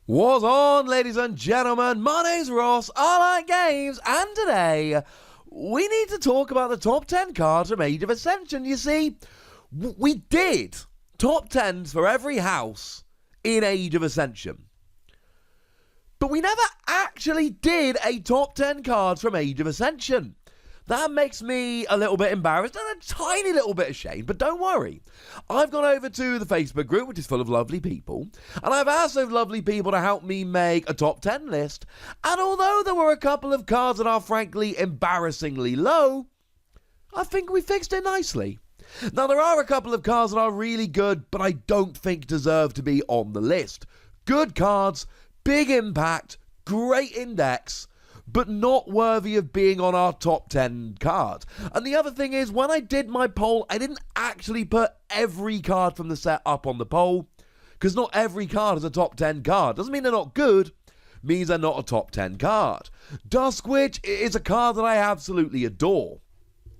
What's on, ladies and gentlemen? My name's Ross, I like games, and today we need to talk about the top 10 cards from Age of Ascension. You see, we did top 10s for every house in Age of Ascension, but we never actually did a top 10 cards from Age of Ascension. That makes me a little bit embarrassed and a tiny little bit ashamed, but don't worry. I've gone over to the Facebook group, which is full of lovely people, and I've asked those lovely people to help me make a top 10 list, and although there were a couple of cards that are frankly embarrassingly low, I think we fixed it nicely. Now, there are a couple of cards that are really good, but I don't think deserve to be on the list. Good cards, big impact, great index, but not worthy of being on our top 10 cards. And the other thing is, when I did my poll, I didn't actually put every card from the set up on the poll, because not every card is a top 10 card. Doesn't mean they're not good, means they're not a top 10 card. Dusk Witch is a card that I absolutely adore.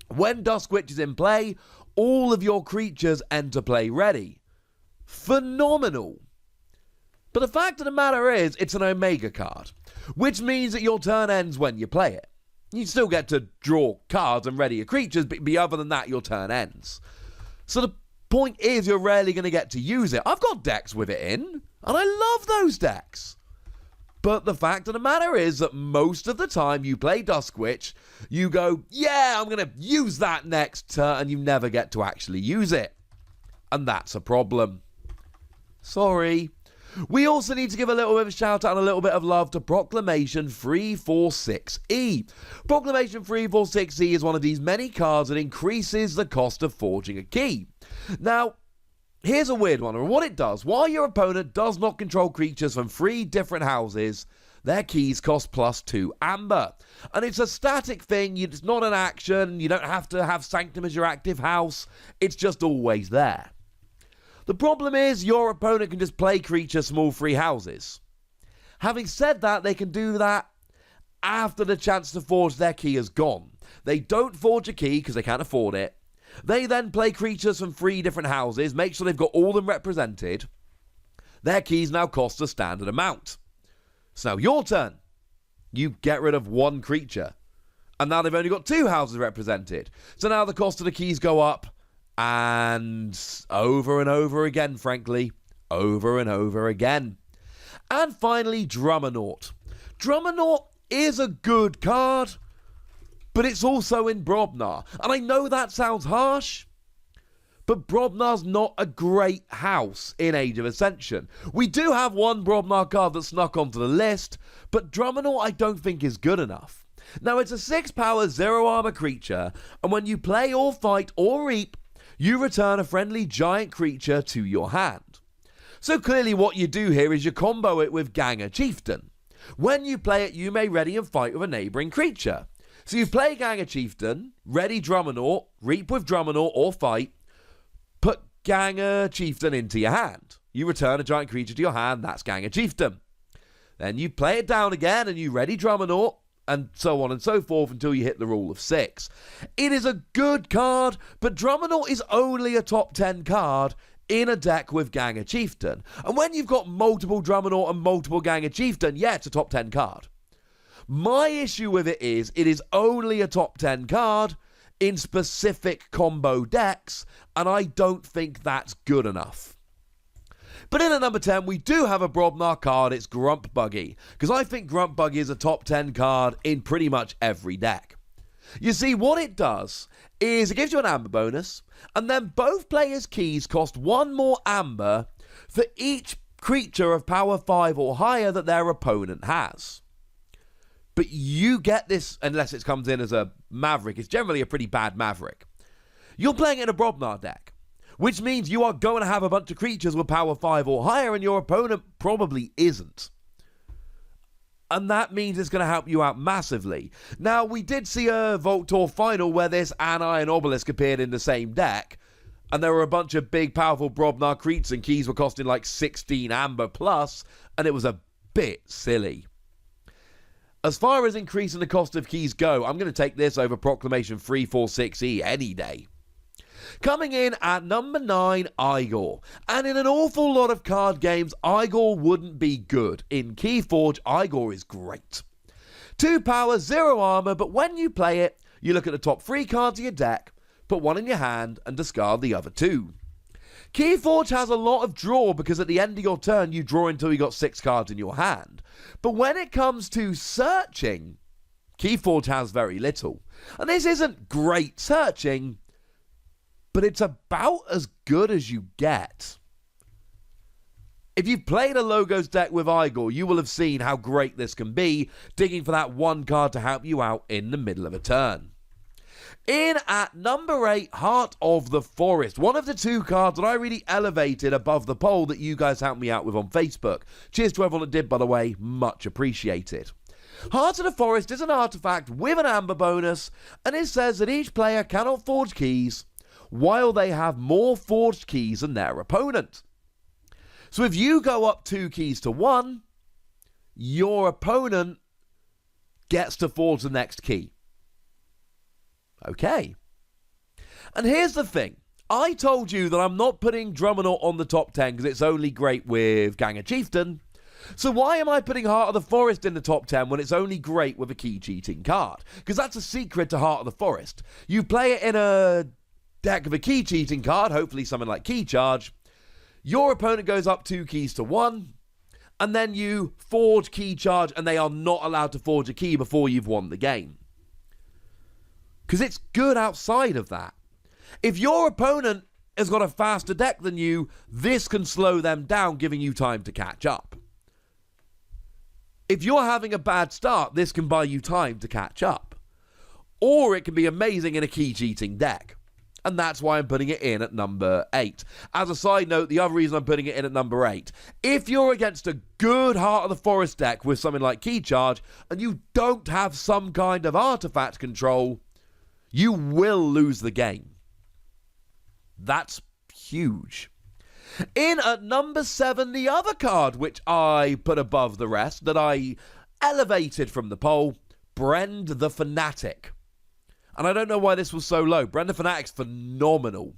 When Dusk Witch is in play, all of your creatures enter play ready. Phenomenal. But the fact of the matter is, it's an Omega card, which means that your turn ends when you play it. You still get to draw cards and ready your creatures, but other than that, your turn ends. So the point is, you're rarely going to get to use it. I've got decks with it in, and I love those decks. But the fact of the matter is that most of the time you play Dusk Witch, you go, yeah, I'm going to use that next turn, and you never get to actually use it. And that's a problem. Sorry. We also need to give a little bit of a shout out and a little bit of love to Proclamation 346E. Proclamation 346E is one of these many cards that increases the cost of forging a key. Now, here's a weird one. What it does, while your opponent does not control creatures from 3 different houses, their keys cost +2 amber. And it's a static thing, it's not an action, you don't have to have Sanctum as your active house, it's just always there. The problem is, your opponent can just play creatures from all 3 houses. Having said that, they can do that after the chance to forge their key is gone. They don't forge a key because they can't afford it. They then play creatures from 3 different houses, make sure they've got all of them represented. Their keys now cost a standard amount. So now your turn. You get rid of 1 creature. And now they've only got 2 houses represented. So now the cost of the keys go up. And over again, frankly. Over and over again. And finally, Drummernaut. Drummernaut is a good card, but it's also in Brobnar. And I know that sounds harsh, but Brobnar's not a great house in Age of Ascension. We do have one Brobnar card that snuck onto the list, but Drummernaut I don't think is good enough. Now, it's a 6 power, 0 armor creature, and when you play or fight or reap, you return a friendly giant creature to your hand. So clearly what you do here is you combo it with Ganger Chieftain. When you play it, you may ready and fight with a neighbouring creature. So you play Ganger Chieftain, ready Drummernaut, reap with Drummernaut or fight, put Ganger Chieftain into your hand. You return a giant creature to your hand, that's Ganger Chieftain. Then you play it down again and you ready Drummernaut, and so on and so forth until you hit the rule of 6. It is a good card, but Drummernaut is only a top 10 card in a deck with Ganger Chieftain. And when you've got multiple Drummernaut and multiple Ganger Chieftain, yeah, it's a top 10 card. My issue with it is only a top 10 card in specific combo decks, and I don't think that's good enough. But in at number 10, we do have a Brobnar card. It's Grump Buggy, because I think Grump Buggy is a top 10 card in pretty much every deck. You see, what it does is it gives you an amber bonus, and then both players' keys cost 1 more amber for each creature of power 5 or higher that their opponent has. But you get this, unless it comes in as a Maverick. It's generally a pretty bad Maverick. You're playing in a Brobnar deck, which means you are going to have a bunch of creatures with power 5 or higher, and your opponent probably isn't. And that means it's going to help you out massively. Now, we did see a Vault Tour final where this Ani and Obelisk appeared in the same deck, and there were a bunch of big, powerful Brobnar creatures, and keys were costing like 16 amber plus, and it was a bit silly. As far as increasing the cost of keys go, I'm going to take this over Proclamation 346E any day. Coming in at number 9, EYEGOR. And in an awful lot of card games, EYEGOR wouldn't be good. In Keyforge, EYEGOR is great. 2 power, 0 armor, but when you play it, you look at the top 3 cards of your deck, put one in your hand, and discard the other 2. Keyforge has a lot of draw because at the end of your turn, you draw until you got 6 cards in your hand. But when it comes to searching, Keyforge has very little. And this isn't great searching, but it's about as good as you get. If you've played a Logos deck with EYEGOR, you will have seen how great this can be, digging for that one card to help you out in the middle of a turn. In at number 8, Heart of the Forest. One of the 2 cards that I really elevated above the poll that you guys helped me out with on Facebook. Cheers to everyone that did, by the way. Much appreciated. Heart of the Forest is an artifact with an amber bonus, and it says that each player cannot forge keys while they have more forged keys than their opponent. So if you go up 2 keys to 1, your opponent gets to forge the next key. Okay. And here's the thing. I told you that I'm not putting Drummond on the top 10 because it's only great with Gang of Chieftain. So why am I putting Heart of the Forest in the top 10 when it's only great with a key cheating card? Because that's a secret to Heart of the Forest. You play it in a deck of a key cheating card, hopefully something like Key Charge. Your opponent goes up 2 keys to 1, and then you forge Key Charge, and they are not allowed to forge a key before you've won the game. Because it's good outside of that. If your opponent has got a faster deck than you, this can slow them down, giving you time to catch up. If you're having a bad start, this can buy you time to catch up. Or it can be amazing in a key cheating deck. And that's why I'm putting it in at number 8. As a side note, the other reason I'm putting it in at number 8, if you're against a good Heart of the Forest deck with something like Key Charge, and you don't have some kind of artifact control, you will lose the game. That's huge. In at number 7, the other card which I put above the rest, that I elevated from the poll, Brend the Fanatic. And I don't know why this was so low. Brend the Fanatic's phenomenal.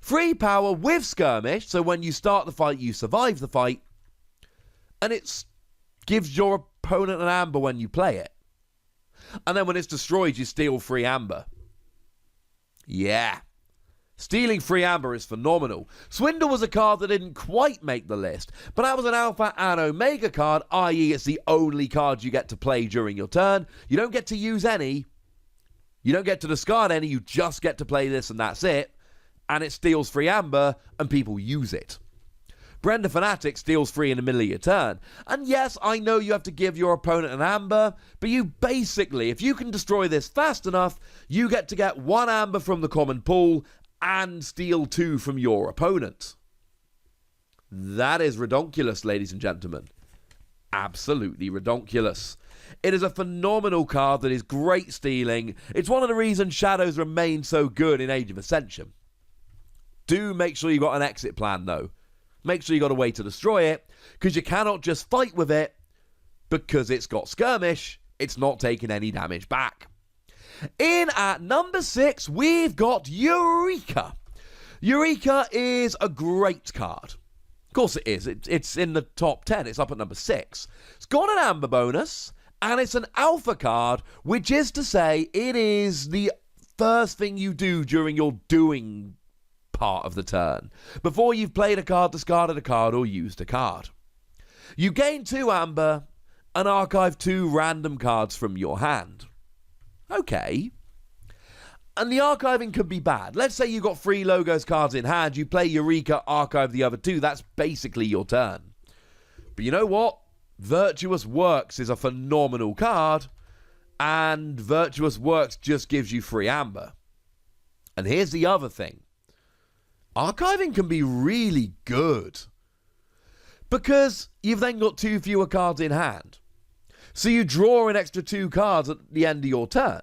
3 power with Skirmish, so when you start the fight, you survive the fight. And it gives your opponent an amber when you play it. And then when it's destroyed, you steal 3 amber. Yeah. Stealing 3 amber is phenomenal. Swindle was a card that didn't quite make the list, but that was an alpha and omega card, i.e. it's the only card you get to play during your turn. You don't get to use any. You don't get to discard any. You just get to play this and that's it. And it steals 3 amber and people use it. Brend the Fanatic steals 3 in the middle of your turn. And yes, I know you have to give your opponent an amber, but you basically, if you can destroy this fast enough, you get to get 1 amber from the common pool and steal 2 from your opponent. That is redonkulous, ladies and gentlemen. Absolutely redonkulous. It is a phenomenal card that is great stealing. It's one of the reasons Shadows remain so good in Age of Ascension. Do make sure you got an exit plan, though. Make sure you got a way to destroy it, because you cannot just fight with it, because it's got Skirmish, it's not taking any damage back. In at number 6, we've got Eureka. Eureka is a great card. Of course it is. It's in the top 10. It's up at number 6. It's got an amber bonus, and it's an alpha card, which is to say it is the first thing you do during your doing part of the turn, before you've played a card, discarded a card, or used a card. You gain 2 amber and archive 2 random cards from your hand. Okay. And the archiving could be bad. Let's say you got 3 Logos cards in hand, you play Eureka, archive the other 2, that's basically your turn. But you know what? Virtuous Works is a phenomenal card, and Virtuous Works just gives you 3 amber. And here's the other thing. Archiving can be really good, because you've then got 2 fewer cards in hand. So you draw an extra 2 cards at the end of your turn.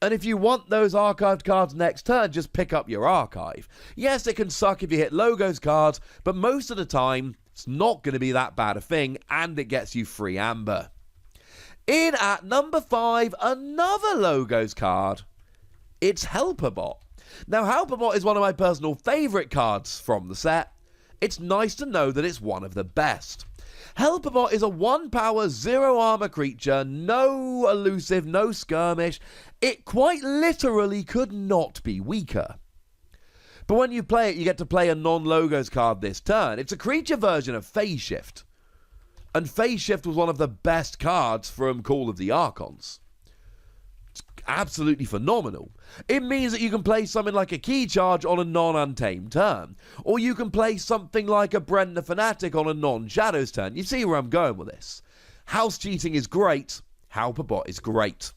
And if you want those archived cards next turn, just pick up your archive. Yes, it can suck if you hit Logos cards, but most of the time, it's not going to be that bad a thing, and it gets you 3 amber. In at number 5, another Logos card. It's Helperbot. Now, Helperbot is one of my personal favourite cards from the set. It's nice to know that it's one of the best. Helperbot is a 1 power, 0 armor creature, no elusive, no skirmish. It quite literally could not be weaker. But when you play it, you get to play a non-logos card this turn. It's a creature version of Phase Shift. And Phase Shift was one of the best cards from Call of the Archons. It's absolutely phenomenal. It means that you can play something like a Key Charge on a non-Untamed turn. Or you can play something like a Brend the Fanatic on a non-Shadows turn. You see where I'm going with this. House Cheating is great. Helperbot is great.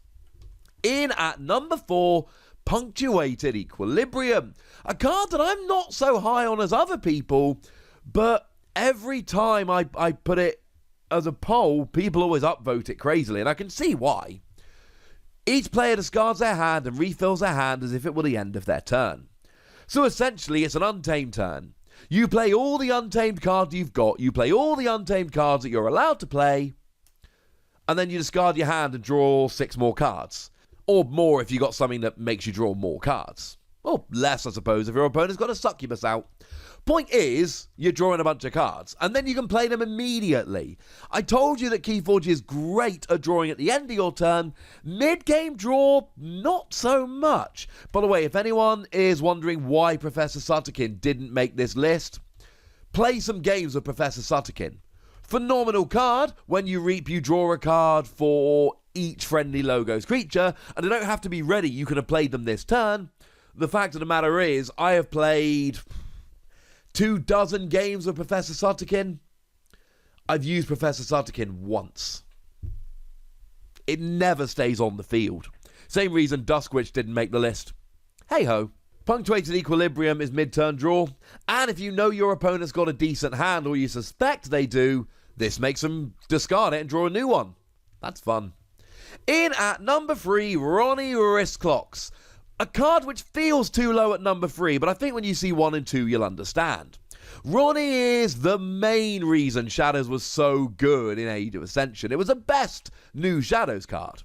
In at number 4, Punctuated Equilibrium. A card that I'm not so high on as other people, but every time I put it as a poll, people always upvote it crazily, and I can see why. Each player discards their hand and refills their hand as if it were the end of their turn. So essentially, it's an untamed turn. You play all the untamed cards you've got, you play all the untamed cards that you're allowed to play, and then you discard your hand and draw 6 more cards. Or more if you got something that makes you draw more cards. Or less, I suppose, if your opponent's got a succubus out. Point is, you're drawing a bunch of cards, and then you can play them immediately. I told you that Keyforge is great at drawing at the end of your turn. Mid-game draw, not so much. By the way, if anyone is wondering why Professor Sutterkin didn't make this list, play some games with Professor Sutterkin. Phenomenal card. When you reap, you draw a card for each friendly logos creature, and they don't have to be ready. You could have played them this turn. The fact of the matter is, I have played 24 games with Professor Sutterkin. I've used Professor Sutterkin once. It never stays on the field. Same reason Duskwitch didn't make the list. Hey ho. Punctuated Equilibrium is mid-turn draw, and if you know your opponent's got a decent hand, or you suspect they do, this makes them discard it and draw a new one. That's fun. In at number 3, Ronnie Wristclocks. A card which feels too low at number 3, but I think when you see 1 and 2, you'll understand. Ronnie is the main reason Shadows was so good in Age of Ascension. It was the best new Shadows card.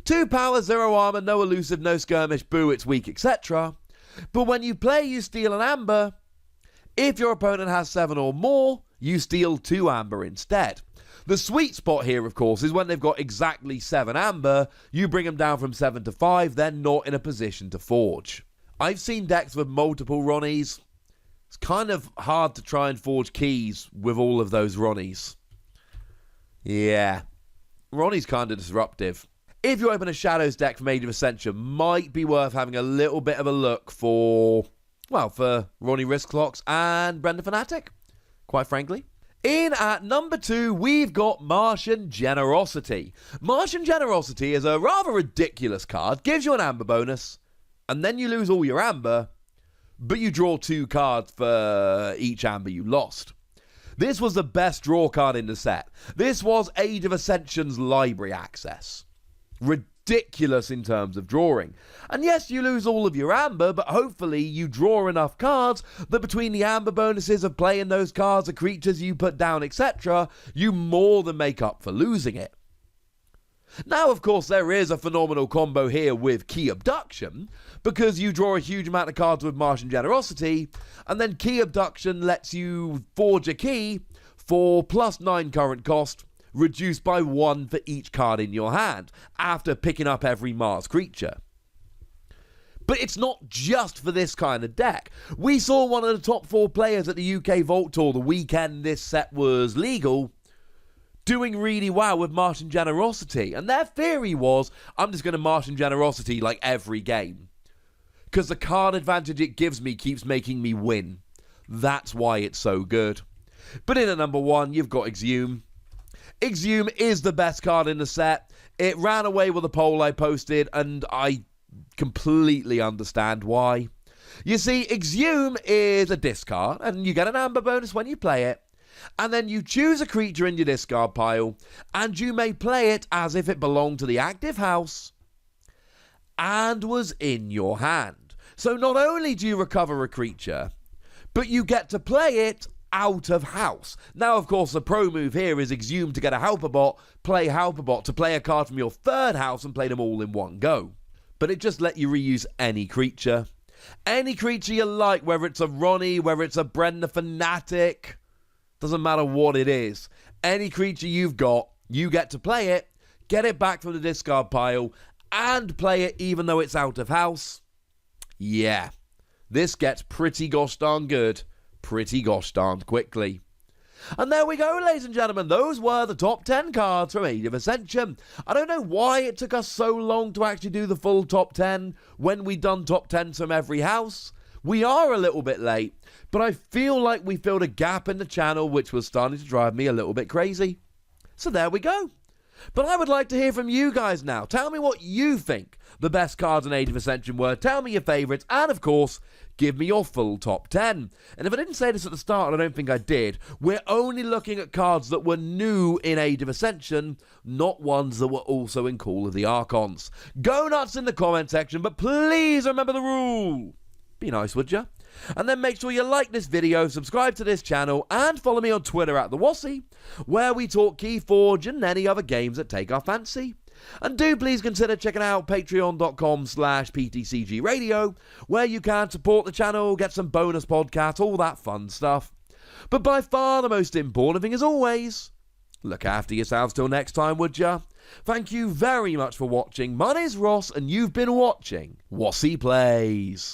2 power, 0 armor, no elusive, no skirmish, boo, it's weak, etc. But when you play, you steal an amber. If your opponent has 7 or more, you steal 2 amber instead. The sweet spot here, of course, is when they've got exactly 7 amber, you bring them down from 7 to 5, they're not in a position to forge. I've seen decks with multiple Ronnies. It's kind of hard to try and forge keys with all of those Ronnies. Yeah. Ronnie's kind of disruptive. If you open a Shadows deck from Age of Ascension, might be worth having a little bit of a look for, well, for Ronnie Wristclocks and Brend the Fanatic, quite frankly. In at number 2, we've got Martian Generosity. Martian Generosity is a rather ridiculous card, gives you an amber bonus, and then you lose all your amber, but you draw 2 cards for each amber you lost. This was the best draw card in the set. This was Age of Ascension's library access. Ridiculous in terms of drawing. And yes, you lose all of your amber, but hopefully you draw enough cards that between the amber bonuses of playing those cards, the creatures you put down, etc., you more than make up for losing it. Now, of course, there is a phenomenal combo here with Key Abduction, because you draw a huge amount of cards with Martian Generosity, and then Key Abduction lets you forge a key for +9 current cost, reduced by 1 for each card in your hand, after picking up every Mars creature. But it's not just for this kind of deck. We saw one of the top 4 players at the UK Vault Tour the weekend this set was legal, doing really well with Martian Generosity. And their theory was, I'm just going to Martian Generosity like every game, because the card advantage it gives me keeps making me win. That's why it's so good. But in at number 1, you've got Exhume. Exhume is the best card in the set. It ran away with a poll I posted, and I completely understand why. You see, Exhume is a discard, and you get an amber bonus when you play it, and then you choose a creature in your discard pile, and you may play it as if it belonged to the active house and was in your hand. So not only do you recover a creature, but you get to play it out of house. Now, of course, the pro move here is Exhume to get a Helperbot, play Helperbot to play a card from your 3rd house and play them all in one go. But it just let you reuse any creature. Any creature you like, whether it's a Ronnie, whether it's a Brend the Fanatic, doesn't matter what it is. Any creature you've got, you get to play it, get it back from the discard pile, and play it even though it's out of house. Yeah, this gets pretty gosh darn good, pretty gosh darn quickly. And there we go, ladies and gentlemen. Those were the top 10 cards from Age of Ascension. I don't know why it took us so long to actually do the full top 10 when we'd done top 10s from every house. We are a little bit late, but I feel like we filled a gap in the channel which was starting to drive me a little bit crazy. So there we go. But I would like to hear from you guys now. Tell me what you think the best cards in Age of Ascension were. Tell me your favourites. And, of course, give me your full top 10. And if I didn't say this at the start, and I don't think I did, we're only looking at cards that were new in Age of Ascension, not ones that were also in Call of the Archons. Go nuts in the comment section, but please remember the rule. Be nice, would ya? And then make sure you like this video, subscribe to this channel, and follow me on Twitter at the Wossy, where we talk Keyforge and any other games that take our fancy. And do please consider checking out patreon.com/PTCGradio, where you can support the channel, get some bonus podcasts, all that fun stuff. But by far the most important thing is always, look after yourselves till next time, would ya? Thank you very much for watching. My name's Ross, and you've been watching Wossy Plays.